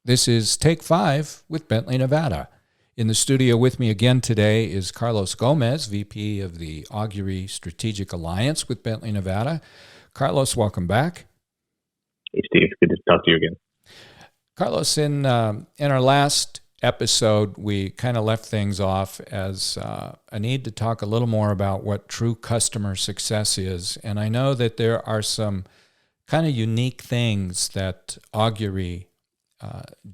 This is Take 5 with Bentley, Nevada. In the studio with me again today is Carlos Gomez, VP of the Augury Strategic Alliance with Bentley, Nevada. Carlos, welcome back. Hey, Steve. Good to talk to you again. Carlos, in our last episode, we kind of left things off as a need to talk a little more about what true customer success is. And I know that there are some kind of unique things that Augury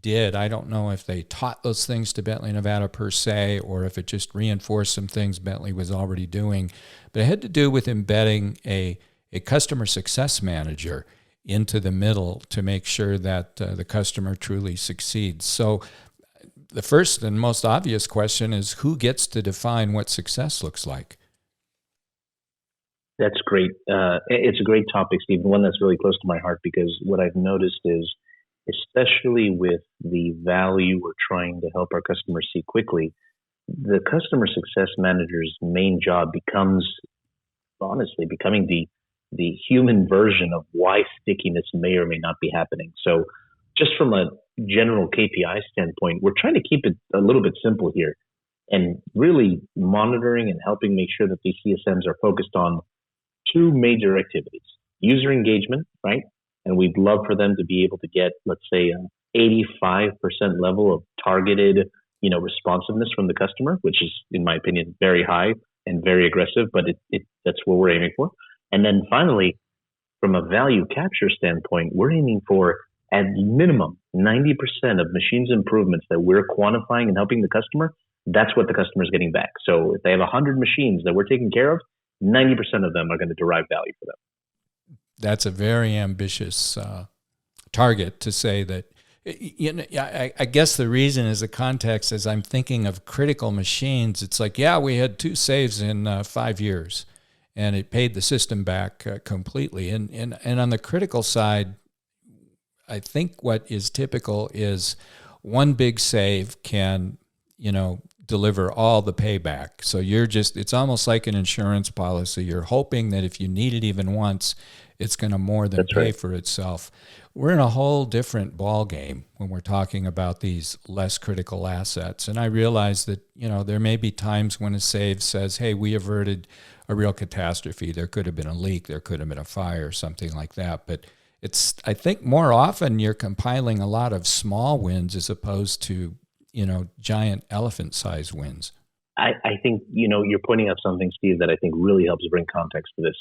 did. I don't know if they taught those things to Bentley, Nevada per se, or if it just reinforced some things Bentley was already doing. But it had to do with embedding a customer success manager into the middle to make sure that the customer truly succeeds. So the first and most obvious question is, who gets to define what success looks like? That's great. It's a great topic, Steve, one that's really close to my heart, because what I've noticed is, especially with the value we're trying to help our customers see quickly, the customer success manager's main job becomes, honestly, becoming the human version of why stickiness may or may not be happening. So just from a general KPI standpoint, we're trying to keep it a little bit simple here and really monitoring and helping make sure that these CSMs are focused on two major activities: user engagement, right? And we'd love for them to be able to get, let's say, an 85% level of targeted, responsiveness from the customer, which is, in my opinion, very high and very aggressive, but that's what we're aiming for. And then finally, from a value capture standpoint, we're aiming for at minimum 90% of machines improvements that we're quantifying and helping the customer. That's what the customer is getting back. So if they have 100 machines that we're taking care of, 90% of them are going to derive value for them. That's a very ambitious target to say that. I guess the reason is the context, as I'm thinking of critical machines, it's like, we had 2 saves in 5 years, and it paid the system back completely. And on the critical side, I think what is typical is one big save can, deliver all the payback. So it's almost like an insurance policy. You're hoping that if you need it even once, it's going to more than pay for itself. We're in a whole different ball game when we're talking about these less critical assets. And I realize that, there may be times when a save says, hey, we averted a real catastrophe. There could have been a leak, there could have been a fire, something like that. But I think more often you're compiling a lot of small wins as opposed to, giant elephant-sized wins. I think, you're pointing out something, Steve, that I think really helps bring context to this.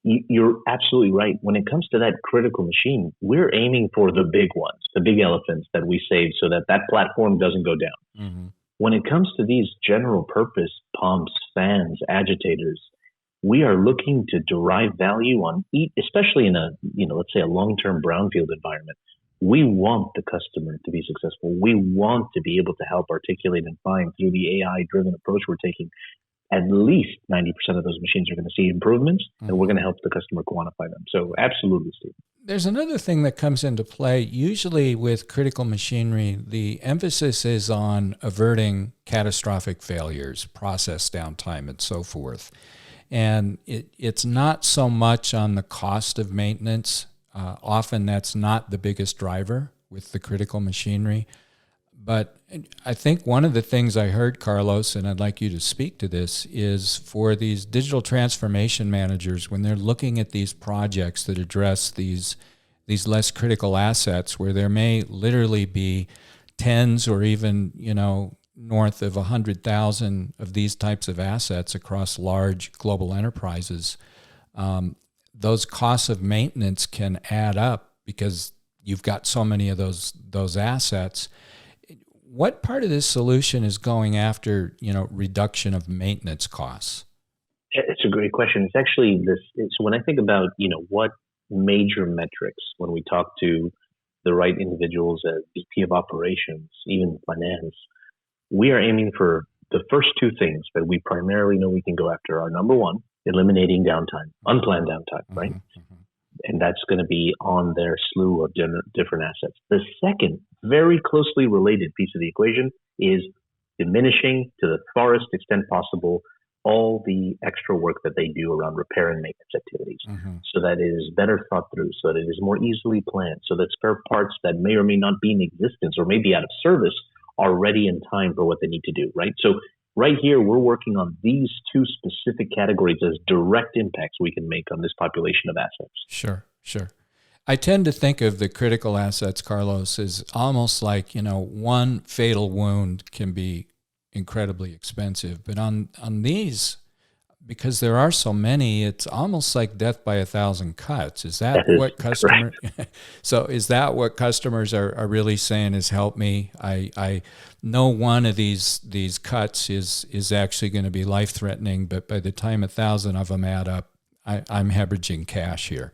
You're absolutely right. When it comes to that critical machine, we're aiming for the big ones, the big elephants that we save so that platform doesn't go down. Mm-hmm. When it comes to these general purpose pumps, fans, agitators, we are looking to derive value on each, especially in a, let's say a long-term brownfield environment. We want the customer to be successful. We want to be able to help articulate and find, through the AI-driven approach we're taking, at least 90% of those machines are going to see improvements, and we're going to help the customer quantify them. So absolutely, Steve. There's another thing that comes into play. Usually with critical machinery, the emphasis is on averting catastrophic failures, process downtime, and so forth. And it's not so much on the cost of maintenance. Often that's not the biggest driver with the critical machinery. But I think one of the things I heard, Carlos, and I'd like you to speak to this, is for these digital transformation managers, when they're looking at these projects that address these less critical assets, where there may literally be tens or even, north of 100,000 of these types of assets across large global enterprises, those costs of maintenance can add up because you've got so many of those assets. What part of this solution is going after, reduction of maintenance costs? It's a great question. It's actually so when I think about, what major metrics, when we talk to the right individuals at VP of operations, even finance, we are aiming for the first 2 things that we primarily know we can go after are, number one, eliminating downtime, unplanned downtime, right? Mm-hmm. And that's going to be on their slew of different assets. The second, very closely related piece of the equation is diminishing to the farthest extent possible all the extra work that they do around repair and maintenance activities, so that it is better thought through, so that it is more easily planned, so that spare parts that may or may not be in existence or may be out of service are ready in time for what they need to do, right? So right here, we're working on these two specific categories as direct impacts we can make on this population of assets. Sure. I tend to think of the critical assets, Carlos, as almost like, one fatal wound can be incredibly expensive. But on these, because there are so many, it's almost like death by 1,000 cuts. Is that what customers? So is that what customers are really saying? Is help me? I know one of these cuts is actually going to be life threatening, but by the time 1,000 of them add up, I'm hemorrhaging cash here.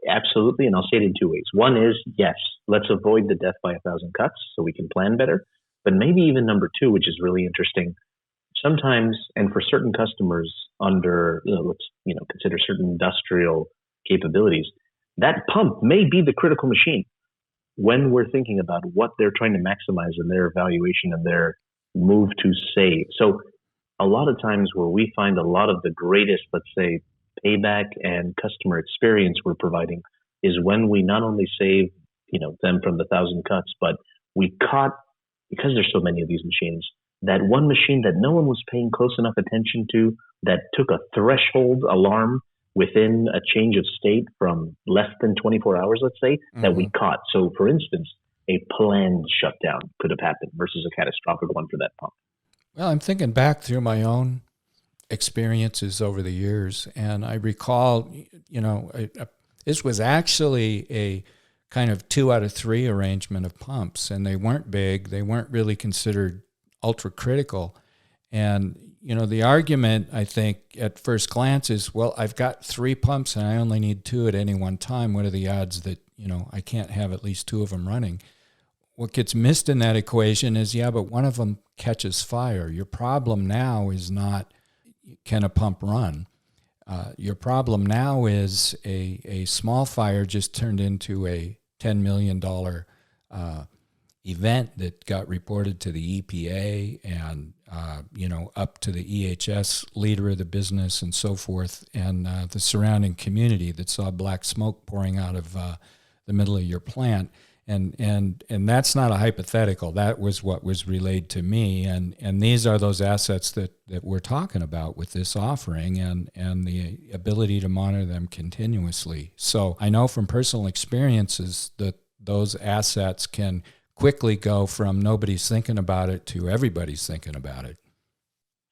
Absolutely, and I'll say it in two ways. One is, yes, let's avoid the death by 1,000 cuts so we can plan better. But maybe even number two, which is really interesting, sometimes, and for certain customers under, let's consider certain industrial capabilities, that pump may be the critical machine when we're thinking about what they're trying to maximize in their evaluation and their move to save. So a lot of times where we find a lot of the greatest, let's say, payback and customer experience we're providing is when we not only save, them from the 1,000 cuts, but we caught, because there's so many of these machines, that one machine that no one was paying close enough attention to, that took a threshold alarm within a change of state from less than 24 hours, let's say, that we caught. So for instance, a planned shutdown could have happened versus a catastrophic one for that pump. Well, I'm thinking back through my own experiences over the years, and I recall, this was actually a kind of 2 out of 3 arrangement of pumps, and they weren't big, they weren't really considered ultra critical. And the argument, I think, at first glance is, well, I've got 3 pumps and I only need 2 at any one time. What are the odds that I can't have at least 2 of them running? What gets missed in that equation is, but one of them catches fire. Your problem now is not, can a pump run? Your problem now is a small fire just turned into a $10 million event that got reported to the EPA and, up to the EHS leader of the business and so forth, and the surrounding community that saw black smoke pouring out of the middle of your plant. And that's not a hypothetical. That was what was relayed to me. And these are those assets that we're talking about with this offering and the ability to monitor them continuously. So I know from personal experiences that those assets can quickly go from nobody's thinking about it to everybody's thinking about it.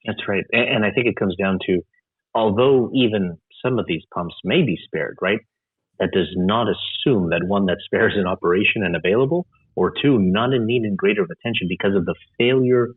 That's right. And I think it comes down to, although even some of these pumps may be spared, right? That does not assume that one, that spares in operation and available, or two, not in need and greater of attention because of the failure,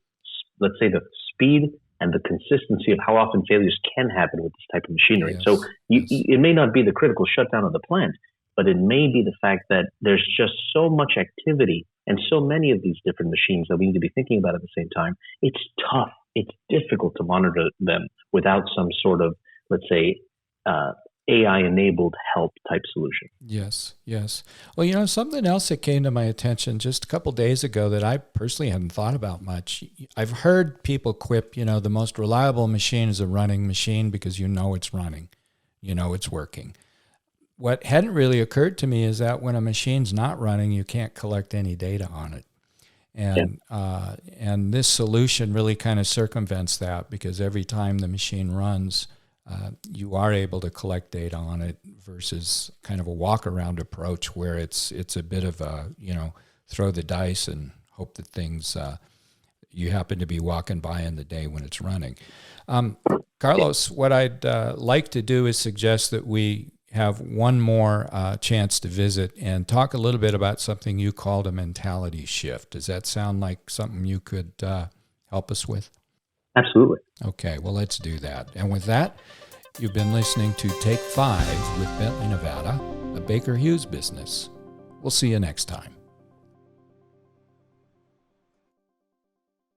let's say the speed and the consistency of how often failures can happen with this type of machinery. Yes. So it may not be the critical shutdown of the plant, but it may be the fact that there's just so much activity and so many of these different machines that we need to be thinking about at the same time. It's tough. It's difficult to monitor them without some sort of, let's say, AI-enabled help type solution. Yes. Well, something else that came to my attention just a couple of days ago that I personally hadn't thought about much. I've heard people quip, the most reliable machine is a running machine because it's running, it's working. What hadn't really occurred to me is that when a machine's not running, you can't collect any data on it. And this solution really kind of circumvents that, because every time the machine runs, you are able to collect data on it versus kind of a walk-around approach where it's a bit of a, throw the dice and hope that things you happen to be walking by in the day when it's running. Carlos, what I'd like to do is suggest that we have one more chance to visit and talk a little bit about something you called a mentality shift. Does that sound like something you could help us with? Absolutely. Okay, well, let's do that. And with that, you've been listening to Take 5 with Bentley Nevada, a Baker Hughes business. We'll see you next time.